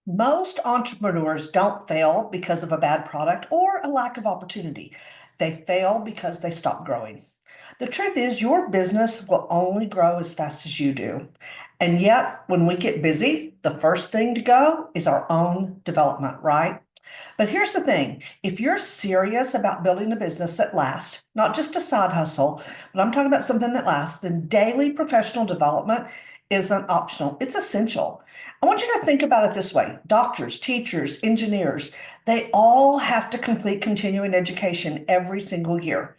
Most entrepreneurs don't fail because of a bad product or a lack of opportunity. They fail because they stop growing. The truth is, your business will only grow as fast as you do. And yet, when we get busy, the first thing to go is our own development, right? But here's the thing, if you're serious about building a business that lasts, not just a side hustle, but I'm talking about something that lasts, then daily professional development isn't optional, it's essential. I want you to think about it this way: doctors, teachers, engineers, they all have to complete continuing education every single year,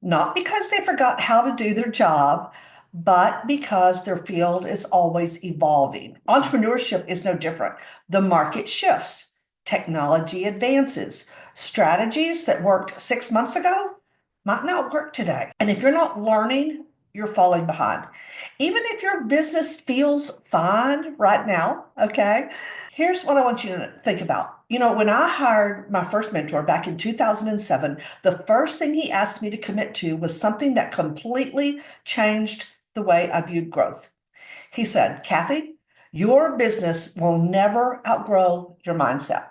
not because they forgot how to do their job, but because their field is always evolving. Entrepreneurship is no different. The market shifts, technology advances, strategies that worked 6 months ago might not work today. And if you're not learning, you're falling behind. Even if your business feels fine right now, okay? Here's what I want you to think about. When I hired my first mentor back in 2007, the first thing he asked me to commit to was something that completely changed the way I viewed growth. He said, Kathy, your business will never outgrow your mindset.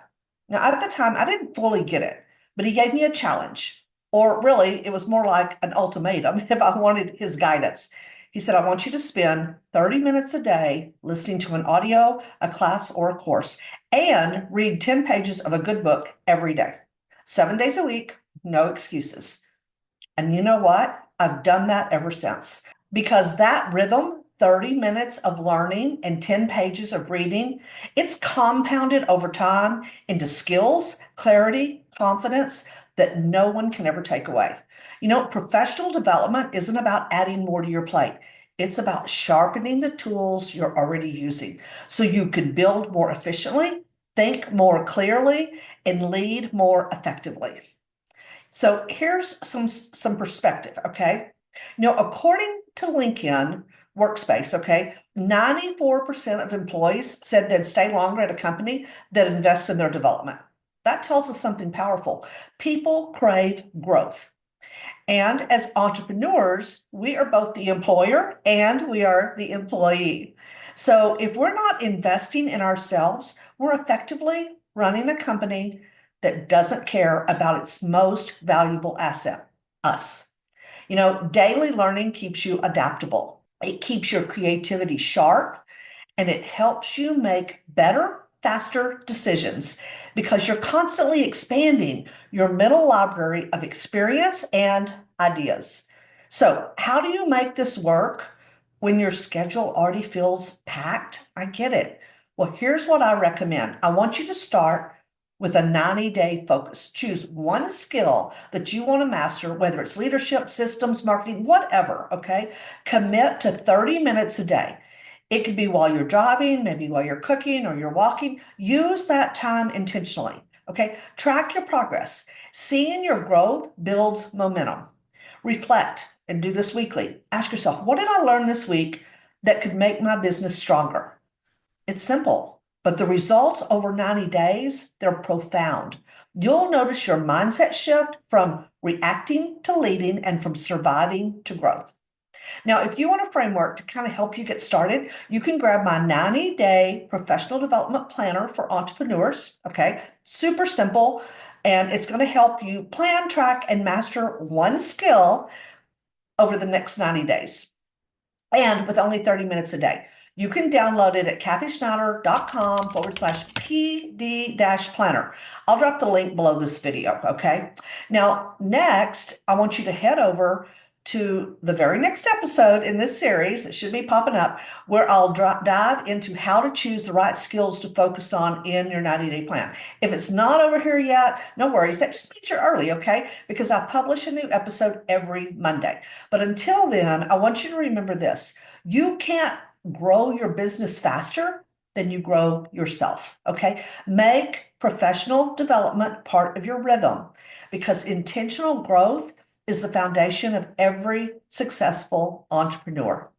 Now, at the time, I didn't fully get it, but he gave me a challenge, or really, it was more like an ultimatum if I wanted his guidance. He said, I want you to spend 30 minutes a day listening to an audio, a class, or a course, and read 10 pages of a good book every day, 7 days a week, no excuses. And you know what? I've done that ever since, because that rhythm, 30 minutes of learning and 10 pages of reading, it's compounded over time into skills, clarity, confidence that no one can ever take away. Professional development isn't about adding more to your plate. It's about sharpening the tools you're already using so you can build more efficiently, think more clearly, and lead more effectively. So here's some perspective, okay? According to LinkedIn Workspace, okay, 94% of employees said they'd stay longer at a company that invests in their development. That tells us something powerful. People crave growth. And as entrepreneurs, we are both the employer and we are the employee. So if we're not investing in ourselves, we're effectively running a company that doesn't care about its most valuable asset, us. Daily learning keeps you adaptable. It keeps your creativity sharp, and it helps you make better, faster decisions because you're constantly expanding your mental library of experience and ideas. So, how do you make this work when your schedule already feels packed? I get it. Well, here's what I recommend. I want you to start with a 90-day focus. Choose one skill that you want to master, whether it's leadership, systems, marketing, whatever, okay? Commit to 30 minutes a day. It could be while you're driving, maybe while you're cooking or you're walking. Use that time intentionally, okay? Track your progress. Seeing your growth builds momentum. Reflect and do this weekly. Ask yourself, what did I learn this week that could make my business stronger? It's simple, but the results over 90 days, they're profound. You'll notice your mindset shift from reacting to leading and from surviving to growth. Now, if you want a framework to kind of help you get started, you can grab my 90-day professional development planner for entrepreneurs. Okay, super simple. And it's going to help you plan, track, and master one skill over the next 90 days. And with only 30 minutes a day. You can download it at kathyschneider.com/pd-planner. I'll drop the link below this video, okay? Now, next, I want you to head over to the very next episode in this series. It should be popping up, where I'll dive into how to choose the right skills to focus on in your 90-day plan. If it's not over here yet, no worries. That just means you're early, okay? Because I publish a new episode every Monday. But until then, I want you to remember this. You can't grow your business faster than you grow yourself, okay? Make professional development part of your rhythm, because intentional growth is the foundation of every successful entrepreneur.